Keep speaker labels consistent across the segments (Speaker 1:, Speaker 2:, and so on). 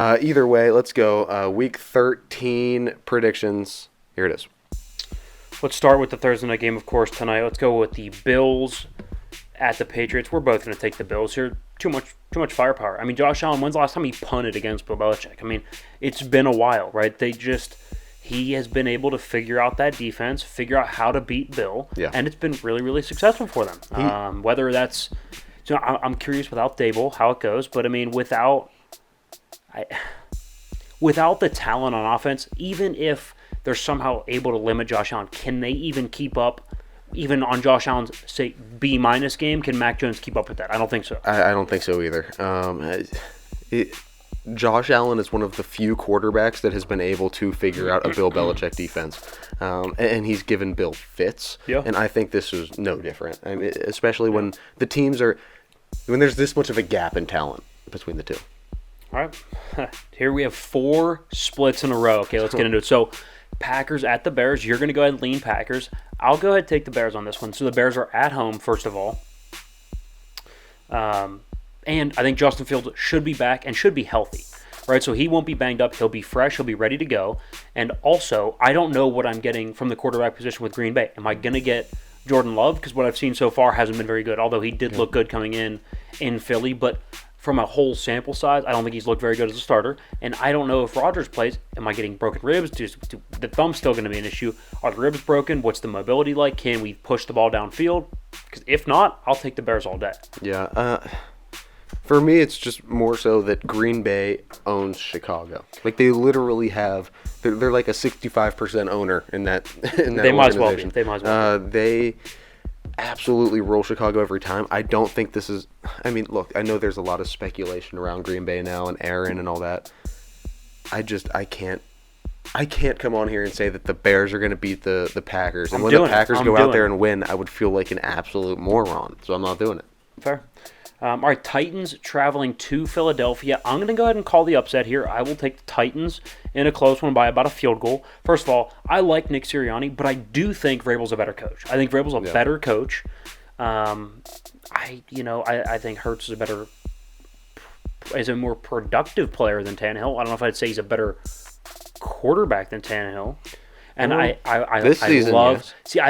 Speaker 1: Either way, let's go. Week 13 predictions. Here it is.
Speaker 2: Let's start with the Thursday night game, of course, tonight. Let's go with the Bills at the Patriots. We're both going to take the Bills here. Too much firepower. I mean, Josh Allen, when's the last time he punted against Bill Belichick? I mean, it's been a while, right? He has been able to figure out that defense, figure out how to beat Bill, and it's been really, really successful for them. Whether that's, I'm curious without Dable how it goes, but I mean, without the talent on offense, even if they're somehow able to limit Josh Allen, can they even keep up? Even on Josh Allen's, say, B- game, can Mac Jones keep up with that? I don't think so.
Speaker 1: I don't think so either. Josh Allen is one of the few quarterbacks that has been able to figure out a Bill Belichick defense. And he's given Bill fits.
Speaker 2: Yeah.
Speaker 1: And I think this is no different. I mean, especially when the teams when there's this much of a gap in talent between the two.
Speaker 2: All right. Here we have 4 splits in a row. Okay, let's get into it. So, Packers at the Bears. You're going to go ahead and lean Packers. I'll go ahead and take the Bears on this one. So, the Bears are at home, first of all. And I think Justin Fields should be back and should be healthy. Right? So, he won't be banged up. He'll be fresh. He'll be ready to go. And also, I don't know what I'm getting from the quarterback position with Green Bay. Am I going to get Jordan Love? Because what I've seen so far hasn't been very good, although he did look good coming in Philly. But from a whole sample size, I don't think he's looked very good as a starter. And I don't know if Rodgers plays. Am I getting broken ribs? The thumb's still going to be an issue. Are the ribs broken? What's the mobility like? Can we push the ball downfield? Because if not, I'll take the Bears all day.
Speaker 1: Yeah. For me, it's just more so that Green Bay owns Chicago. Like, they literally have... They're like a 65% owner in that
Speaker 2: They might as well be.
Speaker 1: They absolutely roll Chicago every time. I don't think this is... I mean, look, I know there's a lot of speculation around Green Bay now and Aaron and all that. I can't come on here and say that the Bears are going to beat the Packers. And when the Packers go out there and win, I would feel like an absolute moron. So I'm not doing it.
Speaker 2: Fair. All right, Titans traveling to Philadelphia. I'm going to go ahead and call the upset here. I will take the Titans in a close one by about a field goal. First of all, I like Nick Sirianni, but I do think Vrabel's a better coach. I think Vrabel's a better coach. I think Hurts is a more productive player than Tannehill. I don't know if I'd say he's a better quarterback than Tannehill. And I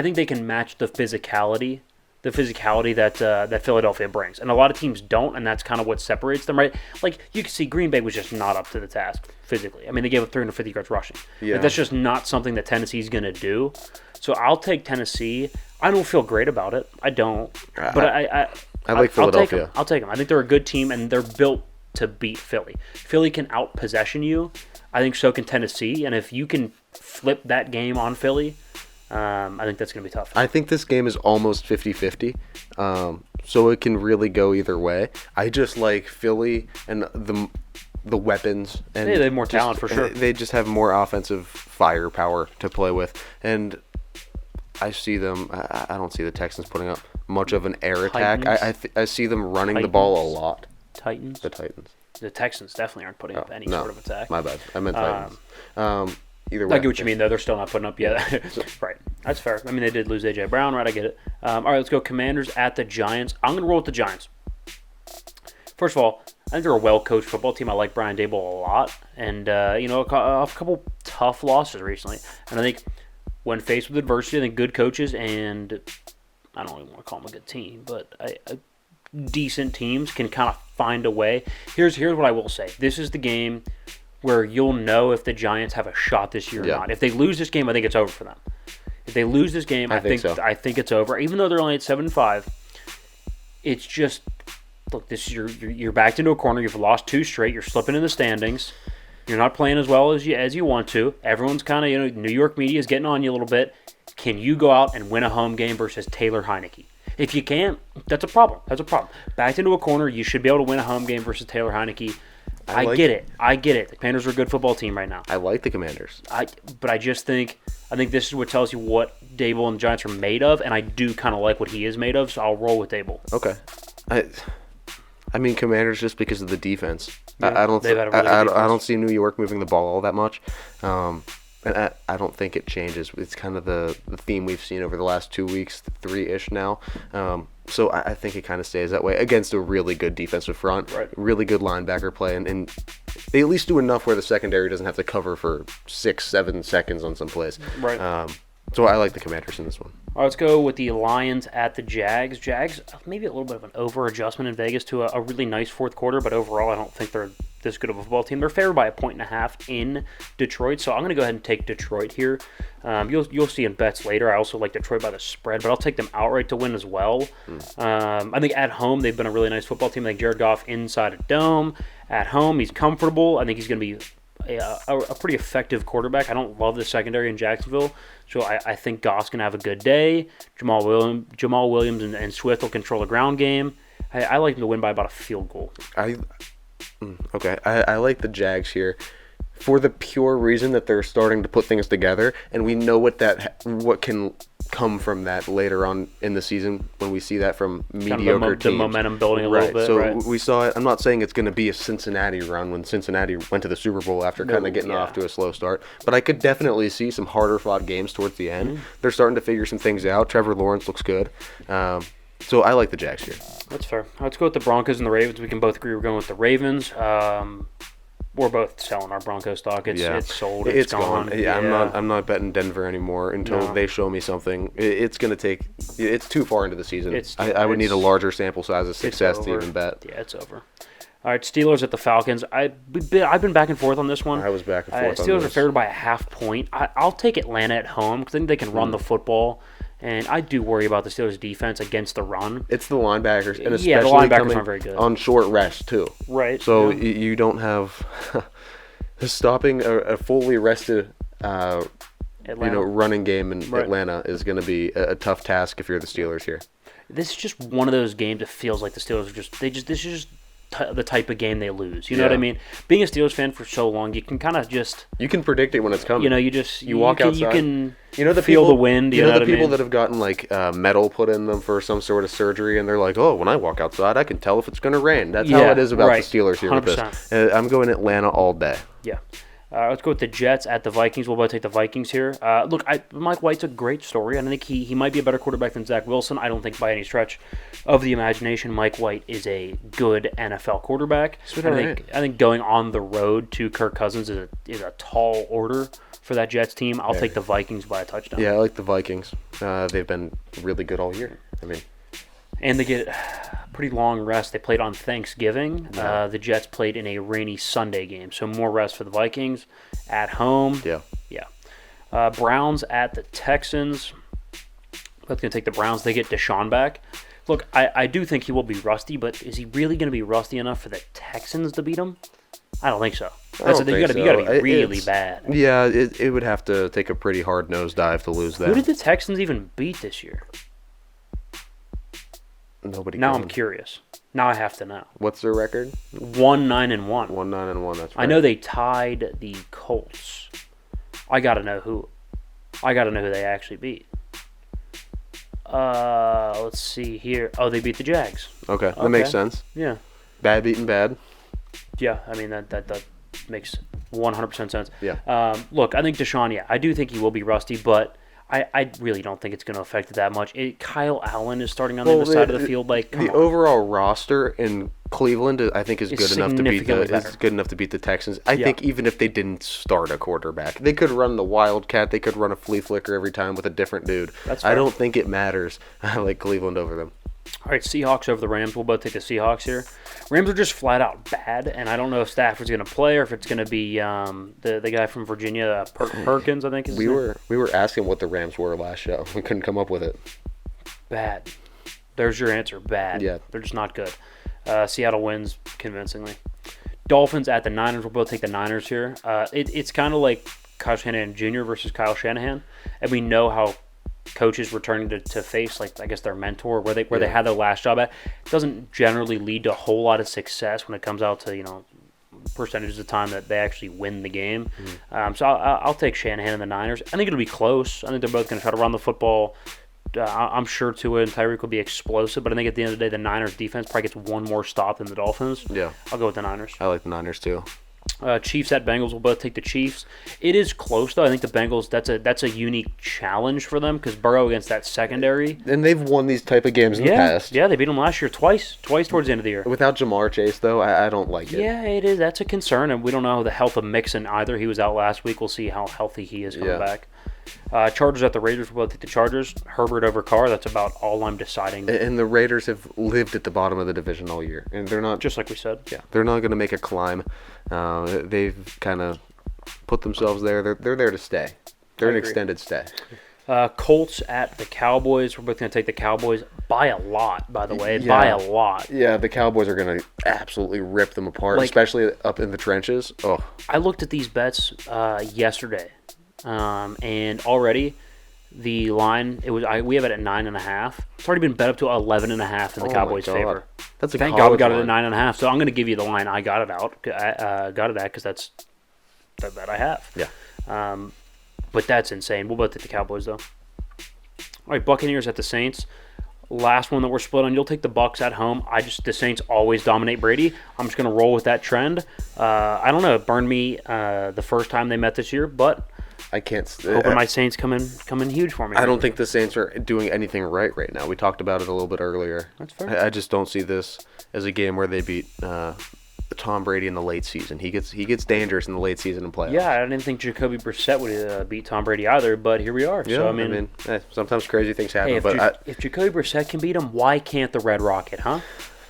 Speaker 2: think they can match the physicality that Philadelphia brings. And a lot of teams don't, and that's kind of what separates them, right? Like, you can see Green Bay was just not up to the task physically. I mean, they gave up 350 yards rushing. Yeah. Like, that's just not something that Tennessee's going to do. So I'll take Tennessee. I don't feel great about it. I don't. But I
Speaker 1: like Philadelphia.
Speaker 2: I'll take them. I think they're a good team, and they're built to beat Philly. Philly can out-possession you. I think so can Tennessee. And if you can flip that game on Philly, I think that's going to be tough.
Speaker 1: I think this game is almost 50-50, so it can really go either way. I just like Philly and the weapons. And
Speaker 2: they have more talent for sure.
Speaker 1: They just have more offensive firepower to play with. And I see them. I don't see the Texans putting up much of an air attack. I see them running the ball a lot.
Speaker 2: The
Speaker 1: Titans.
Speaker 2: The Texans definitely aren't putting up any sort of attack.
Speaker 1: My bad. I meant Titans. Either
Speaker 2: way. I get what you mean, though. They're still not putting up yet. Right. That's fair. I mean, they did lose A.J. Brown, right? I get it. All right, let's go Commanders at the Giants. I'm going to roll with the Giants. First of all, I think they're a well-coached football team. I like Brian Dable a lot. And, a couple tough losses recently. And I think when faced with adversity, I think good coaches and I don't even want to call them a good team, but decent teams can kind of find a way. Here's what I will say. This is the game where you'll know if the Giants have a shot this year or not. If they lose this game, I think it's over for them. If they lose this game, I think it's over. Even though they're only at 7-5, it's just look. This you're backed into a corner. You've lost 2 straight. You're slipping in the standings. You're not playing as well as you want to. Everyone's kind of New York media is getting on you a little bit. Can you go out and win a home game versus Taylor Heineke? If you can't, that's a problem. Backed into a corner, you should be able to win a home game versus Taylor Heineke. I get it. The Commanders are a good football team right now.
Speaker 1: I like the Commanders.
Speaker 2: But I just think this is what tells you what Dable and the Giants are made of, and I do kind of like what he is made of, so I'll roll with Dable.
Speaker 1: Okay. I mean, Commanders just because of the defense.
Speaker 2: Yeah,
Speaker 1: I don't see New York moving the ball all that much. and I don't think it changes. It's kind of the theme we've seen over the last 2 weeks, 3-ish now. So I think it kind of stays that way against a really good defensive front,
Speaker 2: Right.
Speaker 1: really good linebacker play, and they at least do enough where the secondary doesn't have to cover for 6-7 seconds on some plays.
Speaker 2: Right.
Speaker 1: So I like the Commanders in this one.
Speaker 2: All right, let's go with the Lions at the Jags. Jags, maybe a little bit of an over-adjustment in Vegas to a really nice fourth quarter, but overall I don't think they're this good of a football team. They're favored by 1.5 in Detroit, so I'm going to go ahead and take Detroit here. You'll see in bets later. I also like Detroit by the spread, but I'll take them outright to win as well. I think at home they've been a really nice football team. I think Jared Goff inside a dome. At home he's comfortable. I think he's going to be a pretty effective quarterback. I don't love the secondary in Jacksonville, so I think Goff's going to have a good day. Jamal Williams and Swift will control the ground game. I like them to win by about a field goal.
Speaker 1: Okay, I like the Jags here for the pure reason that they're starting to put things together, and we know what can come from that later on in the season when we see that from mediocre teams.
Speaker 2: The momentum building a little bit.
Speaker 1: So
Speaker 2: right?
Speaker 1: we saw it. I'm not saying it's going to be a Cincinnati run when Cincinnati went to the Super Bowl after kind of getting off to a slow start, but I could definitely see some harder fought games towards the end.
Speaker 2: Mm-hmm.
Speaker 1: They're starting to figure some things out. Trevor Lawrence looks good. So I like the Jags here.
Speaker 2: That's fair. Let's go with the Broncos and the Ravens. We can both agree we're going with the Ravens. We're both selling our Broncos stock. It's sold. It's gone.
Speaker 1: Yeah, I'm not betting Denver anymore until they show me something. It's going to take. It's too far into the season. I would need a larger sample size of success to even bet.
Speaker 2: Yeah, it's over. All right, Steelers at the Falcons. I've been back and forth on this one.
Speaker 1: I was back and forth on
Speaker 2: Steelers
Speaker 1: this.
Speaker 2: are favored by a half point. I'll take Atlanta at home because I think they can run the football. And I do worry about the Steelers' defense against the run.
Speaker 1: It's the linebackers, and especially
Speaker 2: the linebackers
Speaker 1: coming
Speaker 2: aren't very good.
Speaker 1: on short rest too.
Speaker 2: Right.
Speaker 1: So you don't have stopping a fully rested, running game in Atlanta is going to be a tough task if you're the Steelers here.
Speaker 2: This is just one of those games that feels like the Steelers are this is just the type of game they lose. You know what I mean? Being a Steelers fan for so long, you can kind of just
Speaker 1: you can predict it when it's coming.
Speaker 2: You
Speaker 1: walk outside.
Speaker 2: You can
Speaker 1: the
Speaker 2: feel
Speaker 1: people,
Speaker 2: the wind.
Speaker 1: You know the
Speaker 2: what I
Speaker 1: people
Speaker 2: mean?
Speaker 1: that have gotten like metal put in them for some sort of surgery, and they're like, "Oh, when I walk outside, I can tell if it's going to rain." That's how it is about the Steelers here 100%. With this. I'm going Atlanta all day.
Speaker 2: Yeah. Let's go with the Jets at the Vikings. We'll both take the Vikings here. Look, Mike White's a great story. I think he might be a better quarterback than Zach Wilson. I don't think by any stretch of the imagination Mike White is a good NFL quarterback. I think going on the road to Kirk Cousins is a tall order for that Jets team. I'll take the Vikings by a touchdown.
Speaker 1: Yeah, I like the Vikings. They've been really good all year.
Speaker 2: And they get pretty long rest. They played on Thanksgiving.
Speaker 1: Yeah.
Speaker 2: The Jets played in a rainy Sunday game, so more rest for the Vikings at home.
Speaker 1: Yeah.
Speaker 2: Browns at the Texans. Both going to take the Browns. They get Deshaun back. Look, I do think he will be rusty, but is he really going to be rusty enough for the Texans to beat him? I don't think so. You got to be really bad.
Speaker 1: Yeah, it would have to take a pretty hard nosedive to lose that.
Speaker 2: Who did the Texans even beat this year?
Speaker 1: Nobody.
Speaker 2: Now I'm curious. Now I have to know.
Speaker 1: What's their record?
Speaker 2: 1-9-1.
Speaker 1: 1-9-1. That's right.
Speaker 2: I know they tied the Colts. I gotta know who they actually beat. Let's see here. Oh, they beat the Jags.
Speaker 1: Okay, that makes sense.
Speaker 2: Yeah.
Speaker 1: Bad beating bad.
Speaker 2: Yeah, I mean that makes 100% sense.
Speaker 1: Yeah.
Speaker 2: Look, I think Deshaun. Yeah, I do think he will be rusty, but I really don't think it's going to affect it that much. Kyle Allen is starting on the other side of the field. Like
Speaker 1: the overall roster in Cleveland, I think, is good enough to beat the Texans. I think even if they didn't start a quarterback, they could run the Wildcat. They could run a flea flicker every time with a different dude.
Speaker 2: That's fair.
Speaker 1: I don't think it matters. I like Cleveland over them.
Speaker 2: All right, Seahawks over the Rams. We'll both take the Seahawks here. Rams are just flat out bad, and I don't know if Stafford's going to play or if it's going to be the guy from Virginia, Perkins, I think is his name.
Speaker 1: We were asking what the Rams were last show. We couldn't come up with it.
Speaker 2: Bad. There's your answer. Bad.
Speaker 1: Yeah.
Speaker 2: They're just not good. Seattle wins convincingly. Dolphins at the Niners. We'll both take the Niners here. It's kind of like Kyle Shanahan Jr. versus Kyle Shanahan, and we know how coaches returning to face, like, I guess, their mentor, where they had their last job at, doesn't generally lead to a whole lot of success when it comes out to, percentages of time that they actually win the game. Mm-hmm. So I'll take Shanahan and the Niners. I think it'll be close. I think they're both going to try to run the football. I'm sure Tua and Tyreek will be explosive, but I think at the end of the day, the Niners defense probably gets one more stop than the Dolphins.
Speaker 1: Yeah.
Speaker 2: I'll go with the Niners.
Speaker 1: I like the Niners too.
Speaker 2: Chiefs at Bengals will both take the Chiefs. It is close though. I think the Bengals that's a unique challenge for them because Burrow against that secondary.
Speaker 1: And they've won these type of games in the past.
Speaker 2: Yeah, they beat them last year twice towards the end of the year.
Speaker 1: Without Jamar Chase though, I don't like it.
Speaker 2: Yeah, it is. That's a concern, and we don't know the health of Mixon either. He was out last week. We'll see how healthy he is coming back. Chargers at the Raiders. We'll both take the Chargers. Herbert over Carr. That's about all I'm deciding.
Speaker 1: And the Raiders have lived at the bottom of the division all year, and they're not
Speaker 2: Just like we said.
Speaker 1: Yeah, they're not going to make a climb. They've kind of put themselves there. They're there to stay. They're an extended stay.
Speaker 2: Colts at the Cowboys. We're both going to take the Cowboys by a lot, by the way. By a lot.
Speaker 1: Yeah, the Cowboys are going to absolutely rip them apart, especially up in the trenches. Oh,
Speaker 2: I looked at these bets yesterday, and already the line we have it at 9.5. It's already been bet up to 11.5 in the Cowboys' favor.
Speaker 1: That's a
Speaker 2: Thank God we got
Speaker 1: line.
Speaker 2: it at 9.5. So I'm going to give you the line I got it out. Got it at because that's the bet I have.
Speaker 1: Yeah.
Speaker 2: But that's insane. We'll both take the Cowboys though. All right, Buccaneers at the Saints. Last one that we're split on. You'll take the Bucs at home. The Saints always dominate Brady. I'm just going to roll with that trend. I don't know. It burned me the first time they met this year, but
Speaker 1: I can't.
Speaker 2: Hoping my Saints come in huge for me.
Speaker 1: I don't think the Saints are doing anything right now. We talked about it a little bit earlier.
Speaker 2: That's fair.
Speaker 1: I just don't see this as a game where they beat Tom Brady in the late season. He gets dangerous in the late season and playoffs.
Speaker 2: Yeah, I didn't think Jacoby Brissett would beat Tom Brady either, but here we are.
Speaker 1: Yeah,
Speaker 2: so, I mean
Speaker 1: sometimes crazy things happen.
Speaker 2: Hey, if Jacoby Brissett can beat him, why can't the Red Rocket, huh?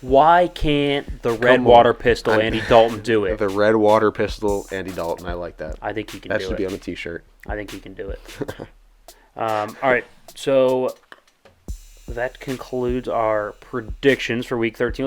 Speaker 2: Why can't the Red Water Pistol Andy Dalton do it?
Speaker 1: The Red Water Pistol Andy Dalton. I like that.
Speaker 2: I think he can do it.
Speaker 1: That should be on a T-shirt.
Speaker 2: I think he can do it. All right, so that concludes our predictions for Week 13.